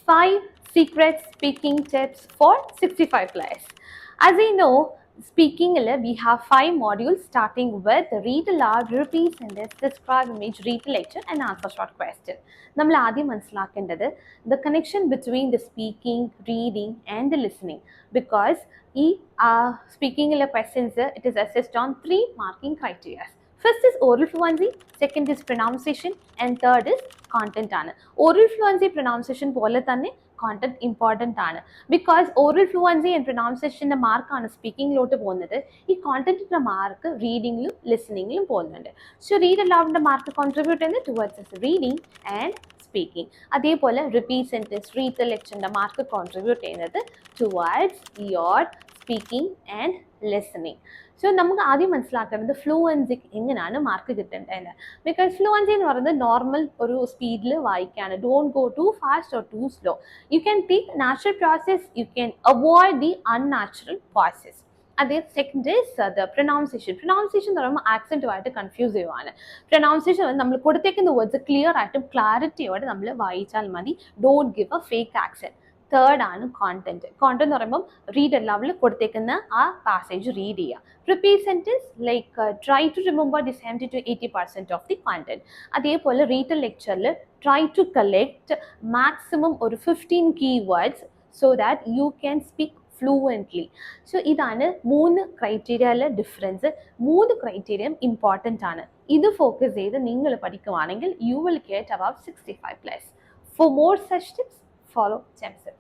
5 secret speaking tips for 65 plus. As I know, speaking we have 5 modules starting with read aloud, repeat sentence, describe image, read lecture and answer short question. നമ്മൾ ആദ്യം മനസ്സിലാക്കേണ്ടത് the connection between the speaking, reading and the listening, because ഈ സ്പീക്കിംഗിലെ questions it is assessed on 3 marking criteria. First is oral fluency, second is pronunciation and third is content ആണ്. Oral fluency pronunciation പോലെ തന്നെ content important ആണ്. Because oral fluency and pronunciationന്റെ മാർക്കാണ് സ്പീക്കിങ്ങിലോട്ട് പോകുന്നത്, ഈ കോണ്ടന്റിന്റെ mark റീഡിങ്ങിലും ലിസണിങ്ങിലും പോകുന്നുണ്ട്. സോ റീഡ് അലൗഡിന്റെ മാർക്ക് കോൺട്രിബ്യൂട്ട് ചെയ്യുന്നത് ടുവേർഡ്സ് റീഡിങ് ആൻഡ് സ്പീക്കിംഗ്. അതേപോലെ റിപ്പീറ്റ് സെന്റൻസ്, റീഡ് ദ ലെക്ചറിന്റെ മാർക്ക് കോൺട്രിബ്യൂട്ട് ചെയ്യുന്നത് towards your speaking and listening. So നമുക്ക് ആദ്യം മനസ്സിലാക്കേണ്ടത് ഫ്ലുവൻസിക്ക് എങ്ങനെയാണ് മാർക്ക് കിട്ടേണ്ടത്. ബിക്കോസ് ഫ്ലുവൻസി എന്ന് പറയുന്നത് നോർമൽ ഒരു സ്പീഡിൽ വായിക്കാണ്. Don't go too fast or too slow. You can take natural process, you can avoid the unnatural process. അതേ second is the pronunciation. Pronunciation എന്ന് പറയുമ്പോൾ ആക്സെൻറ്റുമായിട്ട് കൺഫ്യൂസ് ചെയ്യുവാണ്. പ്രൊനൗൺസിയേഷൻ നമ്മൾ കൊടുത്തേക്കുന്ന വേർഡ്സ് ക്ലിയർ ആയിട്ടും ക്ലാരിറ്റിയോടെ നമ്മൾ വായിച്ചാൽ മതി. Don't give a fake accent. Third ആണ് കോണ്ടന്റ്. കോണ്ടന്റ് എന്ന് പറയുമ്പോൾ റീഡ് അലൗഡിൽ കൊടുത്തേക്കുന്ന ആ പാസേജ് റീഡ് ചെയ്യുക. Repeat sentence like try to remember the 70 to 80% of the content. അതേപോലെ റീഡ് ലെക്ചറിൽ ട്രൈ ടു കളക്ട് മാക്സിമം ഒരു 15 keywords so that you can speak fluently. So ഇതാണ് 3 ക്രൈറ്റീരിയയിലെ ഡിഫറൻസ്. 3 ക്രൈറ്റീരിയയും ഇമ്പോർട്ടൻ്റ് ആണ്. ഇത് ഫോക്കസ് ചെയ്ത് നിങ്ങൾ പഠിക്കുവാണെങ്കിൽ you will get about 65+. For more such tips, follow GemSip.